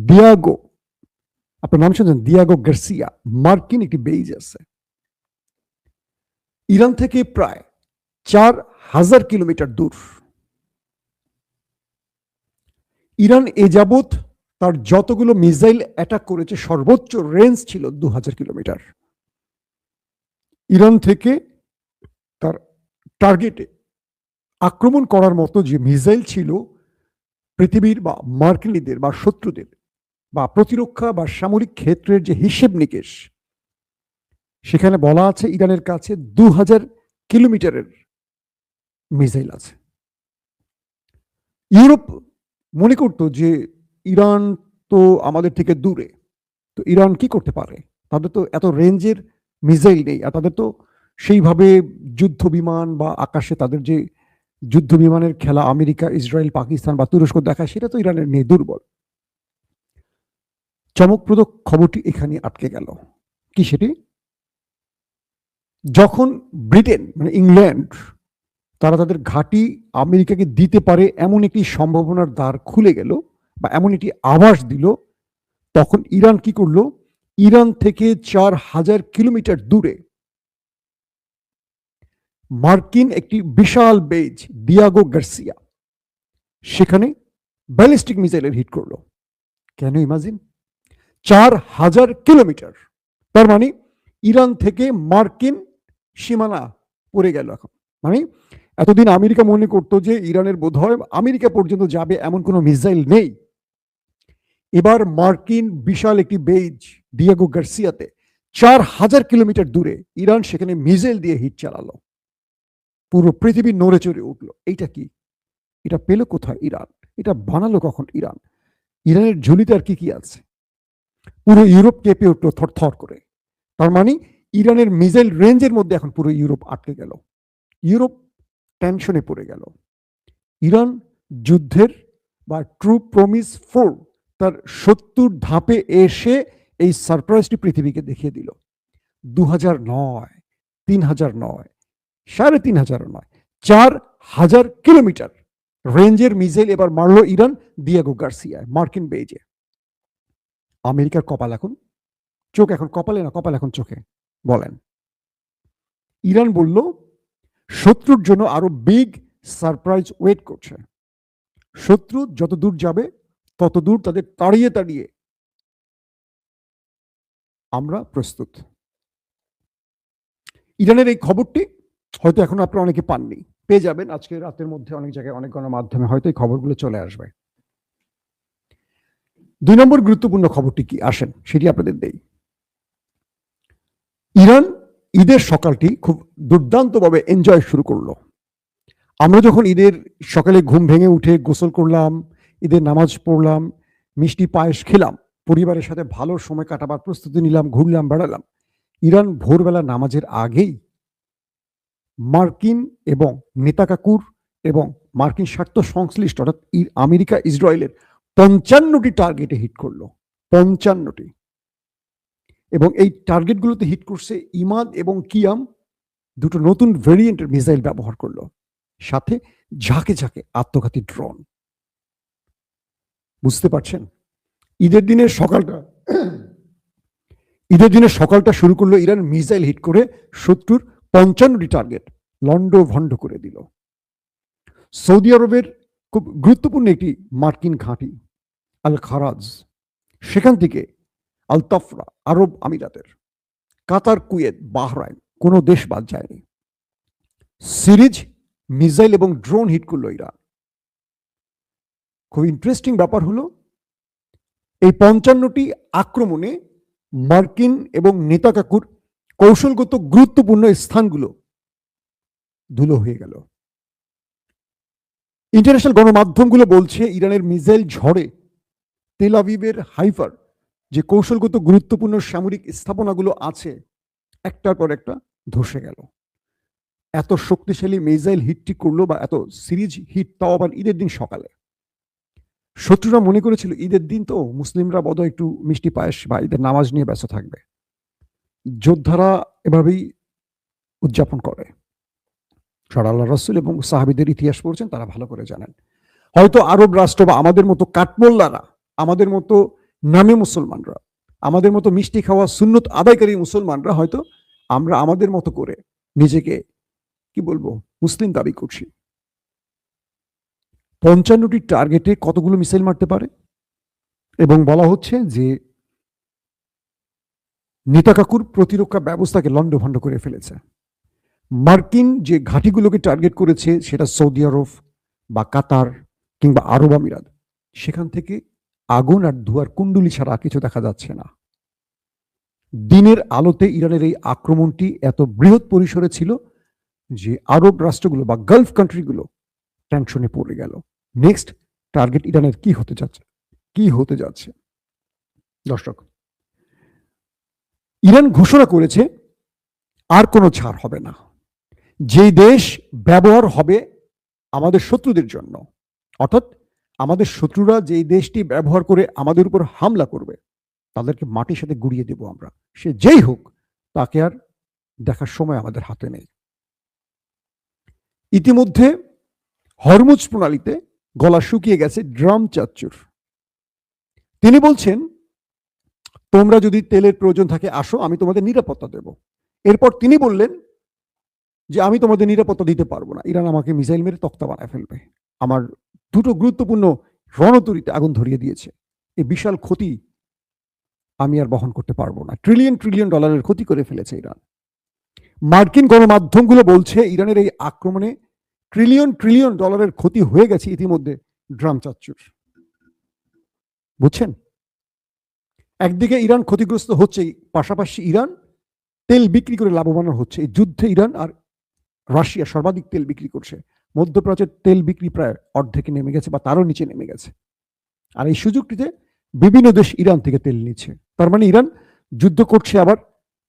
Diego, আপনার নাম শুনছেন? দিয়াগো গার্সিয়া, মার্কিন একটি বেইজ আছে ইরান থেকে প্রায় 4000 কিলোমিটার দূর। ইরান এ যাবৎ তার যতগুলো মিসাইল অ্যাটাক করেছে সর্বোচ্চ রেঞ্জ ছিল 2000 কিলোমিটার। ইরান থেকে তার টার্গেটে আক্রমণ করার মতো যে মিসাইল ছিল পৃথিবীর বা মার্কিনীদের বা শত্রুদের বা প্রতিরক্ষা বা সামরিক ক্ষেত্রের যে হিসেব নিকেশ, সেখানে বলা আছে ইরানের কাছে 2000 কিলোমিটারের মিসাইল আছে। ইউরোপ মনে করতো যে ইরান তো আমাদের থেকে দূরে, তো ইরান কি করতে পারে, তাদের তো এত রেঞ্জের মিসাইল নেই, আর তাদের তো সেইভাবে যুদ্ধ বিমান বা আকাশে তাদের যে যুদ্ধ বিমানের খেলা আমেরিকা, ইসরায়েল, পাকিস্তান বা তুরস্ক দেখায়, সেটা তো ইরানের নেই, দুর্বল। চমকপ্রদ খবরটি এখানে আটকে গেল। কি সেটি? যখন ব্রিটেন মানে ইংল্যান্ড তারা তাদের ঘাঁটি আমেরিকাকে দিতে পারে এমন একটি সম্ভাবনার দ্বার খুলে গেল বা এমন একটি আভাস দিল, তখন ইরান কি করলো? ইরান থেকে 4000 কিলোমিটার দূরে মার্কিন একটি বিশাল বেজ দিয়াগো গার্সিয়া, সেখানে ব্যালিস্টিক মিসাইলের হিট করলো। কেন ইমাজিন? 4000 কিলোমিটার, তার মানে ইরান থেকে মার্কিন সীমানা পড়ে গেল এখন। মানে এতদিন আমেরিকা মনে করতো যে ইরানের বোধহয় আমেরিকা পর্যন্ত যাবে এমন কোনো মিসাইল নেই। এবার মার্কিন বিশাল একটি বেজ দিয়াগো গার্সিয়াতে 4000 কিলোমিটার দূরে ইরান সেখানে মিসাইল দিয়ে হিট চালালো। পুরো পৃথিবী নড়ে চড়ে উঠলো। এইটা কি? এটা পেল কোথায় ইরান? এটা বানালো কখন ইরান? ইরানের ঝুলিতে আর কি কি আছে? পুরো ইউরোপ কেঁপে উঠলো থরথর করে। তার মানে ইরানের মিসাইল রেঞ্জের মধ্যে এখন পুরো ইউরোপ আটকে গেল, ইউরোপ টেনশনে পড়ে গেল। ইরান যুদ্ধের বা ট্রু প্রমিস 4 তার 70 ধাপে এসে এই সারপ্রাইজটি পৃথিবীকে দেখিয়ে দিল। 2000 নয়, 3000 নয়, 3500 নয়, 4000 কিলোমিটার রেঞ্জের মিসাইল এবার মারলো ইরান দিয়াগো গার্সিয়ায়, মার্কিন বেজে। আমেরিকার কপাল এখন, চোখ এখন কপালে না, কপাল এখন চোখে। বলেন। ইরান বলল শত্রুর জন্য আরো বিগ সারপ্রাইজ ওয়েট করছে। শত্রু যত দূর যাবে তত দূর তাদের তাড়িয়ে তাড়িয়ে আমরা প্রস্তুত। ইরানের এই খবরটি হয়তো এখন আপনারা অনেকে পাননি, পেয়ে যাবেন আজকে রাতের মধ্যে অনেক জায়গায়, অনেক গণমাধ্যমে হয়তো এই খবরগুলো চলে আসবে। 2 নম্বর গুরুত্বপূর্ণ খবরটি কি আসেন সেটি আপনাদের দেই। ইরান ঈদের সকালটি খুব দুর্দান্তভাবে এনজয় শুরু করলো। আমরা যখন ঈদের সকালে ঘুম ভেঙে উঠে গোসল করলাম, ঈদের নামাজ পড়লাম, মিষ্টি পায়েস খেলাম, পরিবারের সাথে ভালো সময় কাটাবার প্রস্তুতি নিলাম, ঘুরলাম, বেড়ালাম, ইরান ভোরবেলা নামাজের আগেই মার্কিন এবং নেতাকাকুর এবং মার্কিন স্বার্থ সংশ্লিষ্ট অর্থাৎ আমেরিকা, ইসরায়েলের 55টি টার্গেটে হিট করলো। 55টি। এবং এই টার্গেটগুলোতে হিট করছে ইমাদ এবং কিয়াম, দুটো নতুন ভেরিয়েন্টের মিসাইল ব্যবহার করলো, সাথে ঝাঁকে ঝাঁকে আত্মঘাতী ড্রোন। বুঝতে পারছেন? ঈদের দিনের সকালটা শুরু করলো ইরান মিসাইল হিট করে শত্রুর 55টি টার্গেট লন্ড ভন্ড করে দিল। সৌদি আরবের খুব গুরুত্বপূর্ণ একটি মার্কিন ঘাঁটি আল খারাজ, সেখান থেকে আল তফরা আরব আমিরাতের, কাতার, কুয়েত, বাহরাইন, কোনো দেশ বাদ যায়নি। সিরিজ মিসাইল এবং ড্রোন হিট করলো ইরান। খুব ইন্টারেস্টিং ব্যাপার হলো এই 55টি আক্রমণে মার্কিন এবং নেতাকাকুর কৌশলগত গুরুত্বপূর্ণ স্থানগুলো ধুলো হয়ে গেল। ইন্টারন্যাশনাল গণমাধ্যমগুলো বলছে ইরানের মিসাইল ঝড়ে তেল আবিবের হাইফার যে কৌশলগত গুরুত্বপূর্ণ সামরিক স্থাপনাগুলো আছে একটার পর একটা ধসে গেল। এত শক্তিশালী মিসাইল হিটটি করলো বা এত সিরিজ হিট, তাও আবার ঈদের দিন সকালে। শত্রুরা মনে করেছিল ঈদের দিন তো মুসলিমরা বোধহয় একটু মিষ্টি পায়েস বা ঈদের নামাজ নিয়ে ব্যস্ত থাকবে। যোদ্ধারা এভাবেই উদযাপন করে। আল্লাহ রাসূল এবং সাহাবীদের ইতিহাস পড়ছেন, তারা ভালো করে জানেন। হয়তো আরব রাষ্ট্র বা আমাদের মতো কাঠমোল্লারা, আমাদের মতো নামে মুসলমানরা, আমাদের মতো মিষ্টি খাওয়া সুন্নত আদায়কারী মুসলমানরা হয়তো আমরা আমাদের মতো করে নিজেকে কি বলবো মুসলিম দাবি করছি। 55টি টার্গেটে কতগুলো মিসাইল মারতে পারে, এবং বলা হচ্ছে যে নেতা কাকুর প্রতিরক্ষা ব্যবস্থাকে লণ্ডভণ্ড করে ফেলেছে। মার্কিন যে ঘাঁটিগুলোকে টার্গেট করেছে, সেটা সৌদি আরব বা কাতার কিংবা আরব আমিরাত, সেখান থেকে আগুন আর ধোঁয়ার কুণ্ডুলি ছাড়া কিছু দেখা যাচ্ছে না। দিনের আলোতে ইরানের এই আক্রমণটি এত বৃহৎ পরিসরে ছিল যে আরব রাষ্ট্রগুলো বা গালফ কান্ট্রিগুলো টেনশনে পড়ে গেল। নেক্সট টার্গেট ইরানের কি হতে যাচ্ছে? দর্শক, ইরান ঘোষণা করেছে আর কোনো ছাড় হবে না। যে দেশ ব্যবহার হবে আমাদের শত্রুদের জন্য, অর্থাৎ আমাদের শত্রুরা যেই দেশটি ব্যবহার করে আমাদের উপর হামলা করবে, তাদেরকে মাটির সাথে গুড়িয়ে দেব আমরা। সে যেই হোক, তাকে আর দেখার সময় আমাদের হাতে নেই। ইতিমধ্যে হরমুজ প্রণালীতে গলা শুকিয়ে গেছে ড্রাম চাচ্চুর। তিনি বলছেন, তোমরা যদি তেলের প্রয়োজন থাকে আসো, আমি তোমাদের নিরাপত্তা দেব। এরপর তিনি বললেন যে আমি তোমাদের নিরাপত্তা দিতে পারবো না, ইরান আমাকে মিসাইল মেরে তক্তা বানায় ফেলবে। আমার দুটো গুরুত্বপূর্ণ রণতরীতে আগুন ধরিয়ে দিয়েছে। এই বিশাল ক্ষতি আমি আর বহন করতে পারবো না। ট্রিলিয়ন ট্রিলিয়ন ডলারের ক্ষতি করে ফেলেছে ইরান। মার্কিন গণমাধ্যমগুলো বলছে ইরানের এই আক্রমণে ট্রিলিয়ন ট্রিলিয়ন ডলারের ক্ষতি হয়ে গেছে ইতিমধ্যে ড্রাম চাচ্চুর। বুঝছেন? একদিকে ইরান ক্ষতিগ্রস্ত হচ্ছে, পাশাপাশি ইরান তেল বিক্রি করে লাভবান হচ্ছে। এই যুদ্ধে ইরান আর রাশিয়া সর্বাধিক তেল বিক্রি করছে। মধ্যপ্রাচ্যের তেল বিক্রি প্রায় অর্ধেকে নেমে গেছে বা তারও নিচে নেমে গেছে। আর এই সুযোগটিতে বিভিন্ন দেশ ইরান থেকে তেল নিচ্ছে। তার মানে ইরান যুদ্ধ করছে, আবার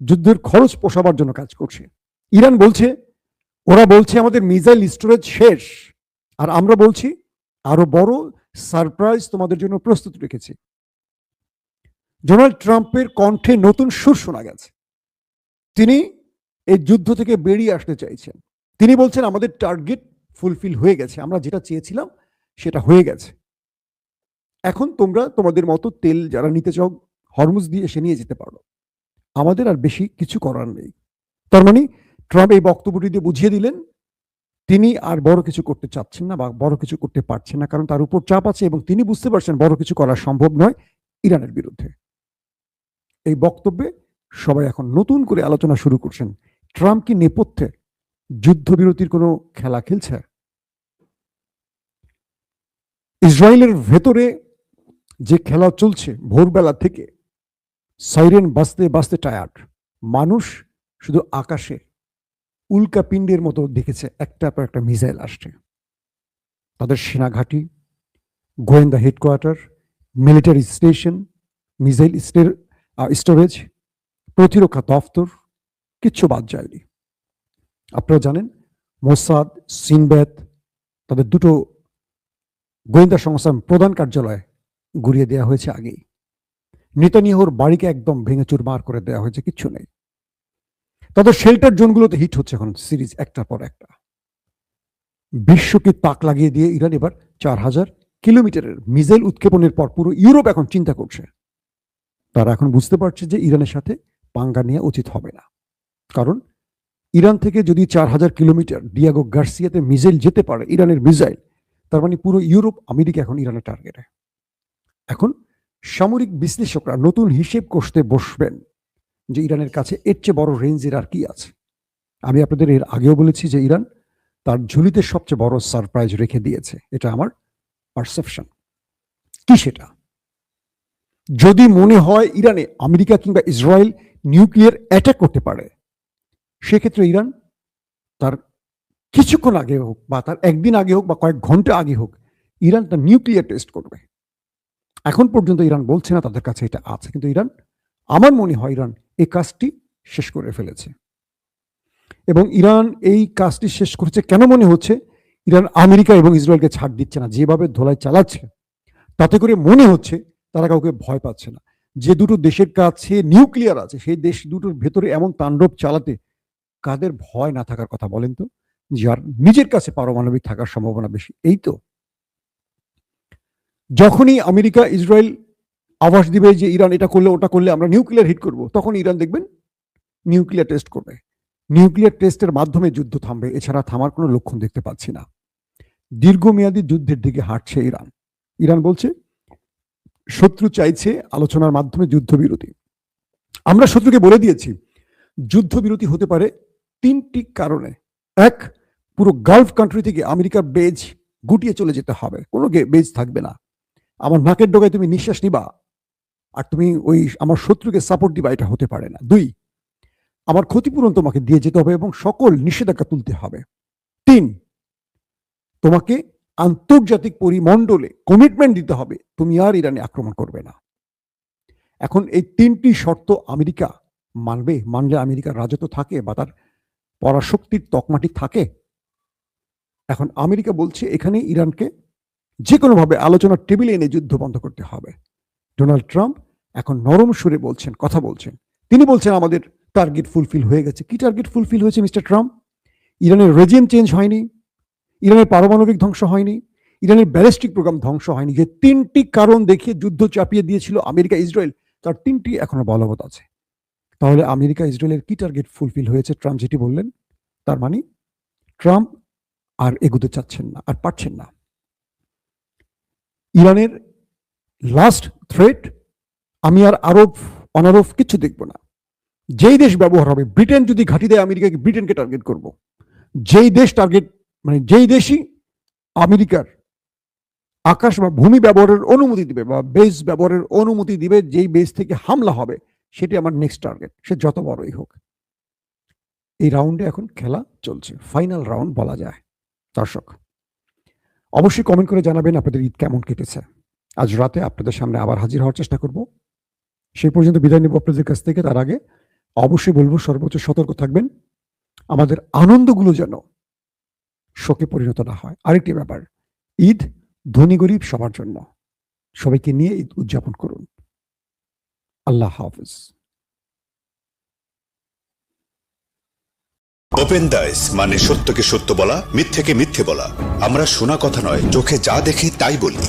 যুদ্ধের খরচ পোষাবার জন্য কাজ করছে। ইরান বলছে, ওরা বলছে আমাদের মিসাইল স্টোরেজ শেষ, আর আমরা বলছি আরো বড় সারপ্রাইজ তোমাদের জন্য প্রস্তুত রেখেছি। ডোনাল্ড ট্রাম্পের কণ্ঠে নতুন সুর শোনা গেছে। তিনি এই যুদ্ধ থেকে বেরিয়ে আসতে চাইছেন। তিনি বলছেন আমাদের টার্গেট ফুলফিল হয়ে গেছে, আমরা যেটা চেয়েছিলাম সেটা হয়ে গেছে। এখন তোমরা তোমাদের মতো তেল যারা নিতে চাও হরমুজ দিয়ে এসে নিয়ে যেতে পারো, আমাদের আর বেশি কিছু করার নেই। তার মানে ট্রাম্প এই বক্তব্যটি দিয়ে বুঝিয়ে দিলেন তিনি আর বড় কিছু করতে চাচ্ছেন না বা বড় কিছু করতে পারছেন না, কারণ তার উপর চাপ আছে এবং তিনি বুঝতে পারছেন বড় কিছু করা সম্ভব নয় ইরানের বিরুদ্ধে। এই বক্তব্যে সবাই এখন নতুন করে আলোচনা শুরু করছেন, ট্রাম্প কি নেপথ্যে যুদ্ধবিরতির কোনো খেলা খেলছে? ইসরায়েলের ভেতরে যে খেলা চলছে ভোরবেলা থেকে, সাইরেন বাজতে বাজতে টায়ার্ড মানুষ শুধু আকাশে উল্কা পিণ্ডের মতো দেখেছে একটার পর একটা মিসাইল আসছে। তাদের সেনাঘাঁটি, গোয়েন্দা headquarter, military station, missile storage, প্রতিরক্ষা দফতর, কিচ্ছু বাদ যায়নি। আপনারা জানেন মোসাদ, সিনব্যাত, তাদের দুটো গোয়েন্দা সংস্থার প্রধান কার্যালয় গুড়িয়ে দেওয়া হয়েছে আগেই। নেতানিয়াহুর বাড়িকে একদম ভেঙে চুরমার করে দেওয়া হয়েছে, কিচ্ছু নেই। তাদের শেল্টার জোনগুলোতে হিট হচ্ছে এখন সিরিজ একটার পর একটা। বিশ্বকে তাক লাগিয়ে দিয়ে ইরান এবার 4000 কিলোমিটারের মিসাইল উৎক্ষেপণের পর পুরো ইউরোপ এখন চিন্তা করছে। তারা এখন বুঝতে পারছে যে ইরানের সাথে পাঙ্গা নেওয়া উচিত হবে না, কারণ ইরান থেকে যদি 4000 কিলোমিটার ডিয়াগো গার্সিয়াতে মিসাইল যেতে পারে, ইরানের মিসাইল, তার মানে পুরো ইউরোপ আমেরিকা এখন ইরানের টার্গেটে। এখন সামরিক বিশ্লেষকরা নতুন হিসেব কষতে বসবেন যে ইরানের কাছে এর চেয়ে বড় রেঞ্জের আর কি আছে। আমি আপনাদের এর আগেও বলেছি যে ইরান তার ঝুলিতে সবচেয়ে বড় সারপ্রাইজ রেখে দিয়েছে, এটা আমার পারসেপশন। কি সেটা? যদি মনে হয় ইরানে আমেরিকা কিংবা ইসরায়েল নিউক্লিয়ার অ্যাটাক করতে পারে, সেক্ষেত্রে ইরান তার কিছুক্ষণ আগে হোক বা তার একদিন আগে হোক বা কয়েক ঘন্টা আগে হোক, ইরান তার নিউক্লিয়ার টেস্ট করবে। এখন পর্যন্ত ইরান বলছে না তাদের কাছে এটা আছে, কিন্তু ইরান, আমার মনে হয় ইরান এই কাজটি শেষ করে ফেলেছে। এবং ইরান এই কাজটি শেষ করেছে কেন মনে হচ্ছে? ইরান আমেরিকা এবং ইসরায়েলকে ছাড় দিচ্ছে না, যেভাবে ধোলাই চালাচ্ছে তাতে করে মনে হচ্ছে তারা কাউকে ভয় পাচ্ছে না। যে দুটো দেশের কাছে নিউক্লিয়ার আছে সেই দেশ দুটোর ভেতরে এমন তাণ্ডব চালাতে কাদের ভয় না থাকার কথা বলেন তো? যার নিজের কাছে পারমাণবিক থাকার সম্ভাবনা বেশি। এই তো যখনই আমেরিকা ইসরায়েল আভাস দিবে যে ইরান এটা করলে ওটা করলে আমরা নিউক্লিয়ার হিট করব, তখন ইরান দেখবেন নিউক্লিয়ার টেস্ট করবে। নিউক্লিয়ার টেস্টের মাধ্যমে যুদ্ধ থামবে, এছাড়া থামার কোনো লক্ষণ দেখতে পাচ্ছি না। দীর্ঘমেয়াদী যুদ্ধের দিকে হাঁটছে ইরান। ইরান বলছে শত্রু চাইছে আলোচনার মাধ্যমে যুদ্ধবিরতি। আমরা শত্রুকে বলে দিয়েছি যুদ্ধবিরতি হতে পারে তিনটি কারণে। এক, পুরো গালফ কান্ট্রি থেকে আমেরিকার বেজ গুটিয়ে চলে যেতে হবে, কোনো বেজ থাকবে না। আমার নাকের ডগায় তুমি নিঃশ্বাস নিবা আর তুমি ওই আমার শত্রুকে সাপোর্ট দিবা, এটা হতে পারে না। দুই, আমার ক্ষতিপূরণ তোমাকে দিয়ে যেতে হবে এবং সকল নিষেধাজ্ঞা তুলতে হবে। তিন, তোমাকে আন্তর্জাতিক পরিমণ্ডলে কমিটমেন্ট দিতে হবে তুমি আর ইরানে আক্রমণ করবে না। এখন এই তিনটি শর্ত আমেরিকা মানবে? মানলে আমেরিকার রাজত্ব থাকে বা তার পরাশক্তির তকমাটি থাকে? এখন আমেরিকা বলছে এখানে ইরানকে যে কোনোভাবে আলোচনার টেবিলে এনে যুদ্ধ বন্ধ করতে হবে। ডোনাল্ড ট্রাম্প এখন নরম সুরে বলছেন, কথা বলছেন। তিনি বলছেন আমাদের টার্গেট ফুলফিল হয়ে গেছে। কি টার্গেট ফুলফিল হয়েছে মিস্টার ট্রাম্প? ইরানের রেজিম চেঞ্জ হয়নি, ইরানের পারমাণবিক ধ্বংস হয়নি, ইরানের ব্যালিস্টিক প্রোগ্রাম ধ্বংস হয়নি। যে তিনটি কারণ দেখিয়ে যুদ্ধ চাপিয়ে দিয়েছিল আমেরিকা ইসরায়েল, তার তিনটি এখনো বলবৎ আছে। তাহলে আমেরিকা ইসরায়েলের কি টার্গেট ফুলফিল হয়েছে ট্রাম্প যেটি বললেন? তার মানে ট্রাম্প আর এগোতে চাচ্ছেন না, আর পারছেন না। ইরানের লাস্ট থ্রেট, আমি আর আরব অনারব কিছু দেখব না। যেই দেশ ব্যবহার হবে, ব্রিটেন যদি ঘাঁটি দেয় আমেরিকাকে, ব্রিটেনকে টার্গেট করব। যেই দেশ টার্গেট, মানে যেই দেশই আমেরিকার আকাশ বা ভূমি ব্যবহারের অনুমতি দিবে বা বেস ব্যবহারের অনুমতি দিবে, যেই বেস থেকে হামলা হবে সেটি আমার নেক্সট টার্গেট, সে যত বড়ই হোক। এই রাউন্ডে এখন খেলা চলছে, ফাইনাল রাউন্ড বলা যায়। দর্শক অবশ্যই কমেন্ট করে জানাবেন আপনাদের ঈদ কেমন কেটেছে। আজ রাতে আপনাদের সামনে আবার হাজির হওয়ার চেষ্টা করব। সেই পর্যন্ত বিদায় নেব আপনাদের কাছ থেকে। তার আগে অবশ্যই বলবো সর্বোচ্চ সতর্ক থাকবেন, আমাদের আনন্দগুলো যেন শোকে পরিণত না হয়। আরেকটি ব্যাপার, ঈদ ধনী গরিব সবার জন্য, সবাইকে নিয়ে ঈদ উদযাপন করুন। আল্লাহ হাফেজ। ওপেন দাইস মানে সত্যকে সত্য বলা, মিথ্যেকে মিথ্যে বলা। আমরা শোনা কথা নয়, চোখে যা দেখি তাই বলি।